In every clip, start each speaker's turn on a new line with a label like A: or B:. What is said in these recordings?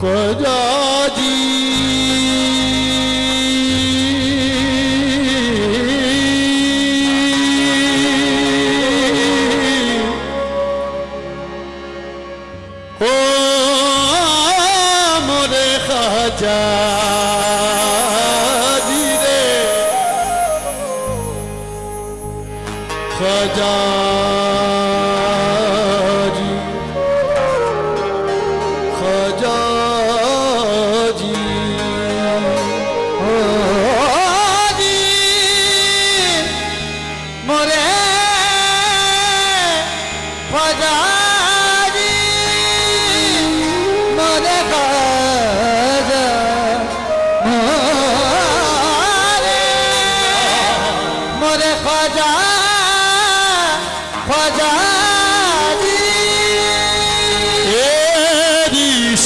A: ख्वाजा जी ओ मोरे ख्वाजा जी रे ख्वाजा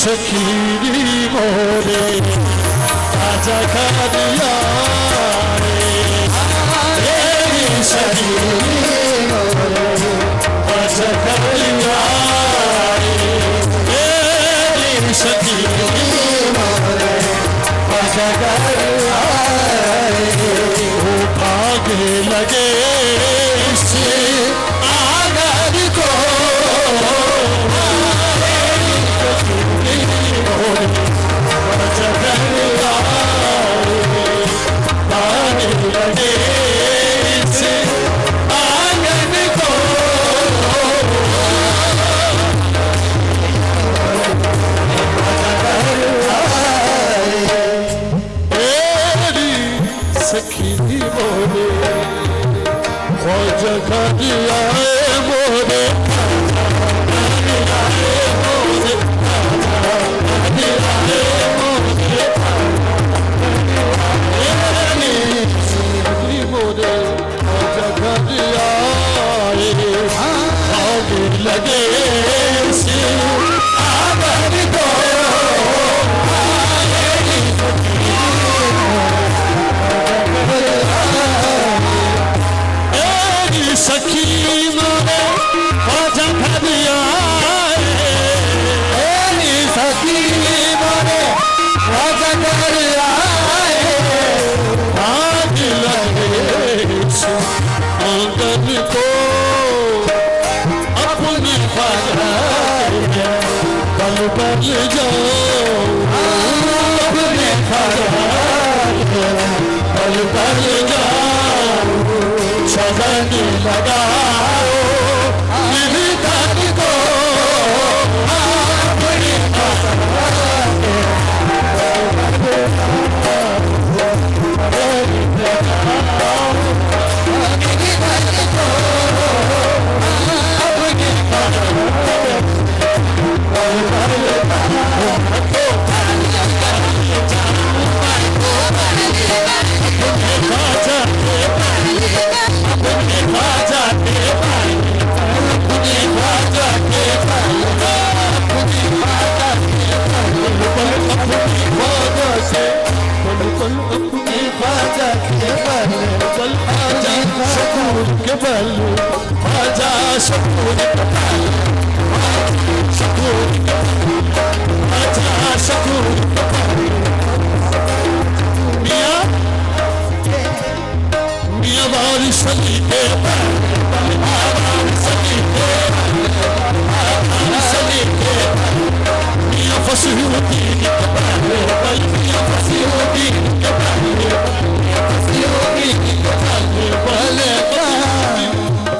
A: सखीरी मोरे ख्वाजा ख्वाजा सखीरी मोरे ख्वाजा ख्वाजा सखीरी मोरे ख्वाजा ख्वाजा भागे लगे से आगर को सखी मोरे ख्वाजा ख्वाजा मोरे लगे से आगर को सखी मोरे ख्वाजा ख्वाजा सखी मोरे ख्वाजा ख्वाजा आग लगे से आंगन को अपने ख्वाजा पल पल जाओ अपने ख्वाजा पल पल जाओ सजन लगाओ निर्धन को अपने ख्वाजा शकूर ख्वाजा शकूर मियां मियां बारिश सली के मियां फसी होती मियां फसी होती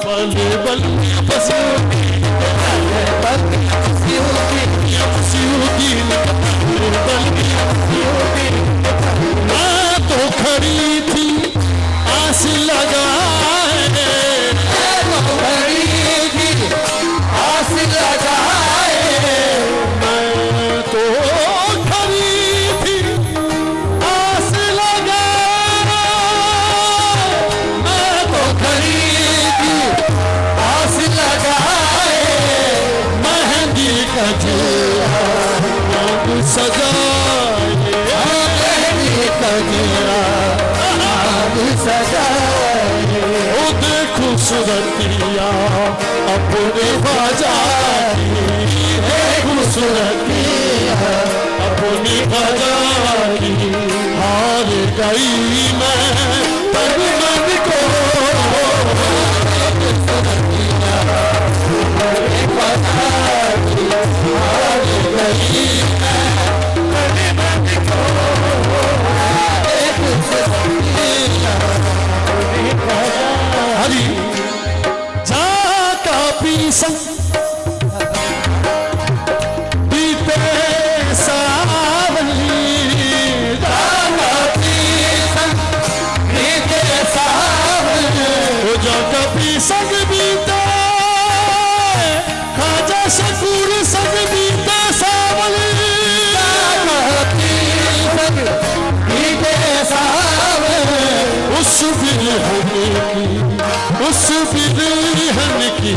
A: बल बल फसी मैं तो खड़ी थी आस लगाए आस लगाए मैं तो खड़ी थी आस लगाए मैं तो खड़ी थी आस लगाए मेहंदी का जीरा सजाए मेहंदी का जीरा सजाए ओ देखो सूरतिया अपने ख्वाजा की खूबसूरतिया ख्वाजा की हार गई मैं तन मन को हरी जाका पीसन बीते सावली जाका पीसन बीते सावली जाका पीसन बीते खाजा शकूर संग बीते सावली जाका पीसन बीते सावली उस बिरहन की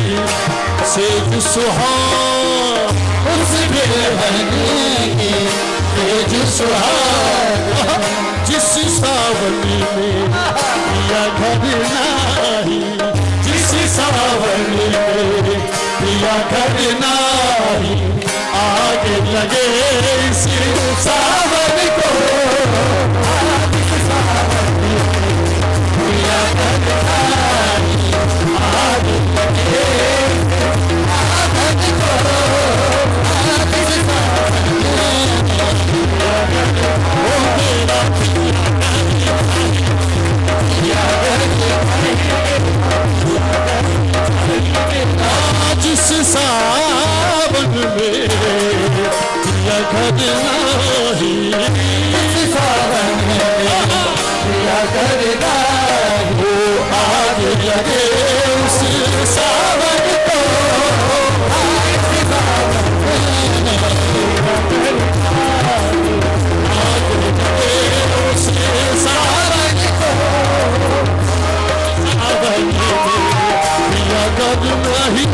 A: सेज सुहाग उस बिरहन की सेज सुहाग जिस सावनी में पिया घर नाही जिस सावनी में पिया घर नाही आगे लगे इस सावन को पिया घर नाही आगे लगे जिस सावन में पिया घर नाही जिस सावन में पिया घर नाही वो आगे लगे उस सावन को आगे लगे उस सावन को सावन में पिया घर नाही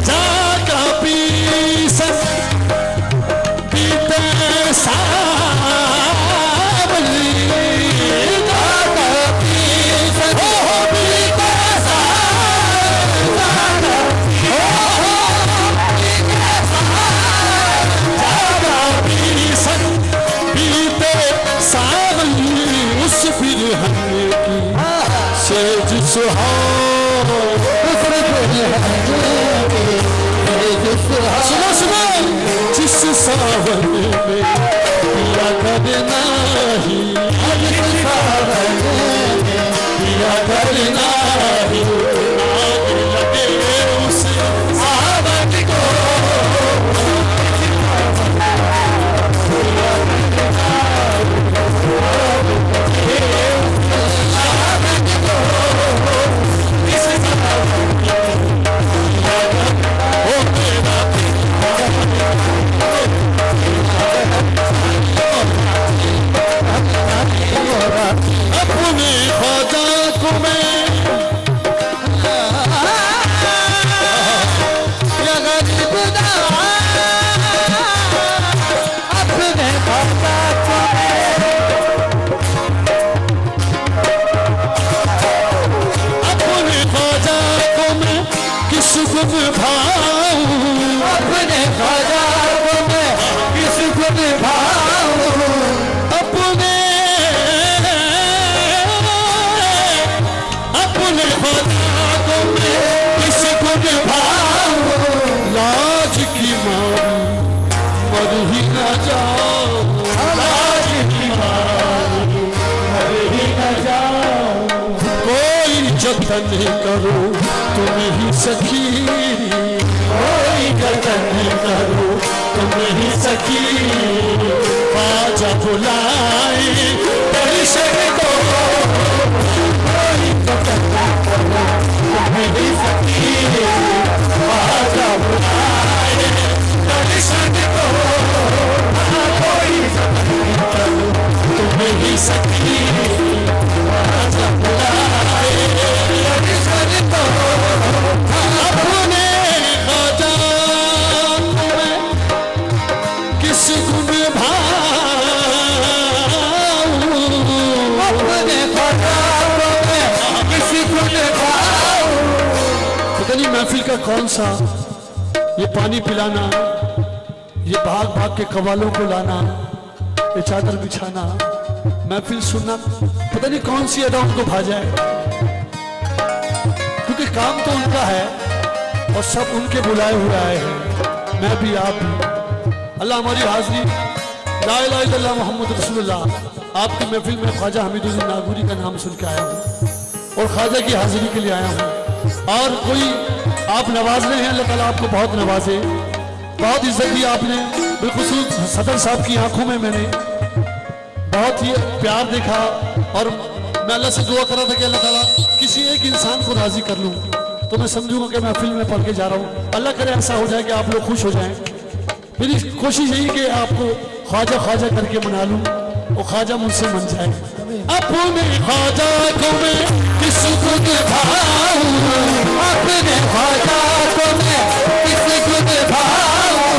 A: जाका पीसन बीते सावली जाका पीसन बीते सावली जाका पीसन बीते सावली उस बिरहन की सेज सुहाग सुनो सुनो जिस सावन में पिया घर नाही जिस सावन में पिया घर नाही आगे लगे उस सावन को अपने ख्वाजा को मैं अपने ख्वाजा को अपने ख्वाजा को मैं किस गुण भाऊं अपने ख्वाजा को मैं किस गुण भाऊं अपने ख्वाजा को मैं किस गुण भाऊं लाज की मारी मर ही न जाओ लाज की मारी मर ही न जाओ कोई जतन करो तुम ही सखी कोई जतन करो तुम ही सखी ख्वाजा बुलाए दर्शन को कोई जतन करो तुम ही सखी ख्वाजा बुलाए दर्शन को कोई जतन करो तुम ही सखी ख्वाजा बुलाए दर्शन को अपने ख्वाजा को मैं किस गुण भाऊं महफिल का कौन सा, ये पानी पिलाना, ये भाग भाग के कवालों को लाना, ये चादर बिछाना, महफिल सुनना, पता नहीं कौन सी अदा उनको भा जाए, क्योंकि काम तो उनका है और सब उनके बुलाए हुए आए हैं, मैं भी आप भी। अल्लाह हमारी हाजिरी ला इलाहा इल्लल्लाह मुहम्मद रसूलुल्लाह आपकी महफिल में ख्वाजा हमीदुद्दीन नागौरी का नाम सुन के आया हूँ और ख्वाजा की हाजिरी के लिए आया हूँ। और कोई आप नवाज रहे हैं, अल्लाह ताला आपको बहुत नवाजे, बहुत इज्जत दी आपने। बिलखुसूस सदर साहब की आंखों में मैंने बहुत ही प्यार देखा और मैं अल्लाह से दुआ कर रहा था कि अल्लाह ताला किसी एक इंसान को राजी कर लूँ, तो मैं समझूंगा कि मैं फिल्म में पढ़ के जा रहा हूँ। अल्लाह करे ऐसा हो जाए कि आप लोग खुश हो जाएं। मेरी कोशिश यही कि आपको ख्वाजा ख्वाजा करके मना लूँ और ख्वाजा मुझसे मन जाए। अपने ख्वाजा को मैं किसको दिखाऊं, अपने ख्वाजा को मैं किसको दिखाऊं,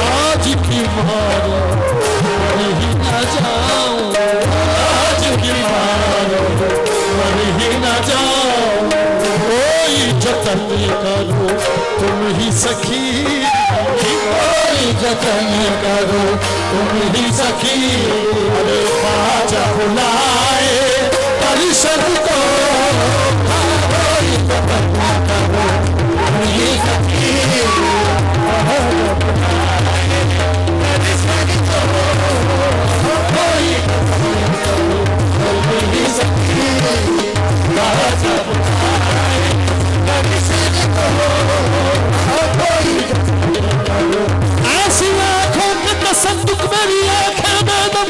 A: आज की मारो वही न जाऊं, आज की मारो वही न जाऊं, कोई जतन करो तुम ही सखी, कोई जतन करो तुम ही सखी, अरे ख्वाजा बुलाए परिषद को, कोई जतन करो तुम ही सखी, परिषद को, कोई जतन करो तुम ही सखी, ख्वाजा बुलाए परिषद को, कोई जतन करो। ऐसी आंखों के तसद्दुक मेरी आंखें में दम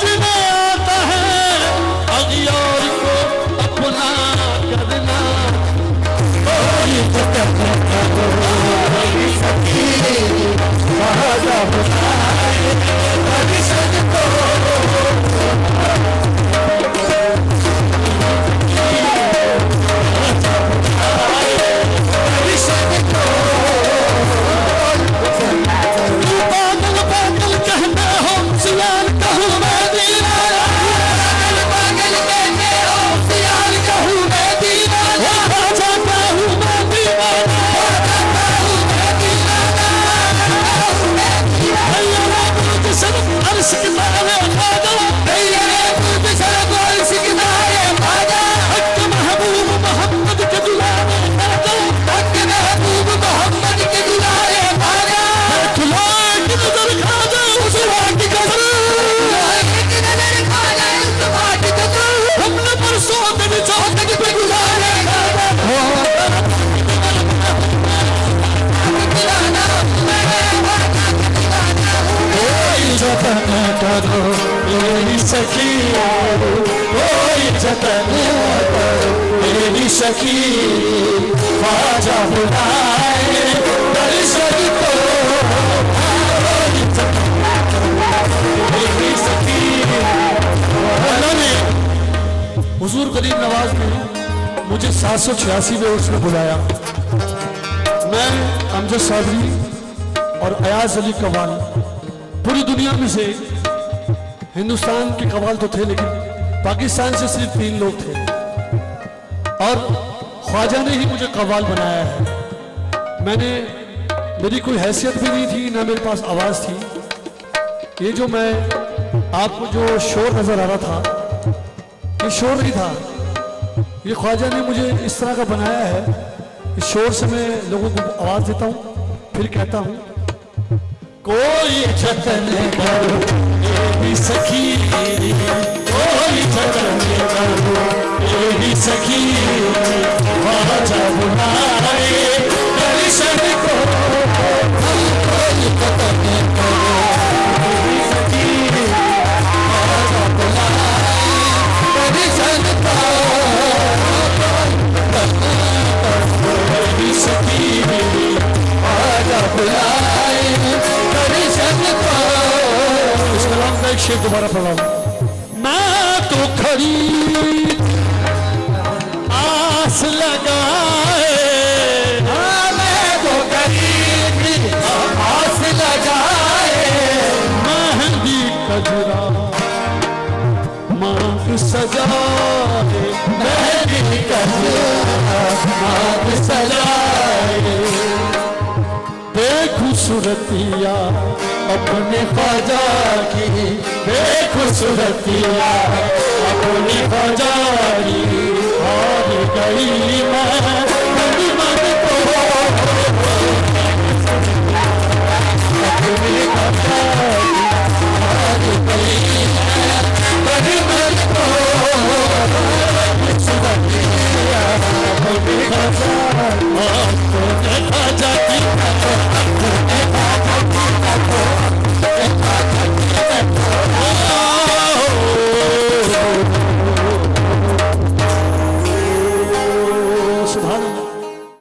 A: जिन्हें आता है अगियार को अपना करना, कोई जतन करो मेरी सखी, ख्वाजा बुलाए परिषद को, सखी कोई जतन करो मेरी सखी, ख्वाजा बुलाए परिषद को, कोई जतन करो मेरी सखी। हुजूर करीम नवाज ने मुझे 786 में उसने बुलाया। मैं अमजद सादरी और अयाज अली कव्वाल, पूरी दुनिया में से हिंदुस्तान के कव्वाल तो थे लेकिन पाकिस्तान से सिर्फ 3 लोग थे और ख्वाजा ने ही मुझे कव्वाल बनाया है। मेरी कोई हैसियत भी नहीं थी, ना मेरे पास आवाज़ थी। ये जो मैं आपको जो शोर नज़र आ रहा था, ये शोर नहीं था, ये ख्वाजा ने मुझे इस तरह का बनाया है। इस शोर से मैं लोगों को आवाज़ देता हूँ, फिर कहता हूँ कोई जतन करो मेरी सखी, कोई जतन करो मेरी सखी, ख्वाजा बुलाए परिषद को, कोई जतन करो मेरी सखी, ख्वाजा बुलाए परिषद को, मेरी सखी, ख्वाजा बुलाए परिषद को। इस कलाम का एक शेर दोबारा पढ़ाऊं। मैं तो खड़ी आस लगाए, मैं तो खड़ी आस लगाए, मेहंदी कजरा मांग सजाए, मेहंदी कजरा मांग बेखुसूरतिया अपने ख्वाजा की बेखुसूरतिया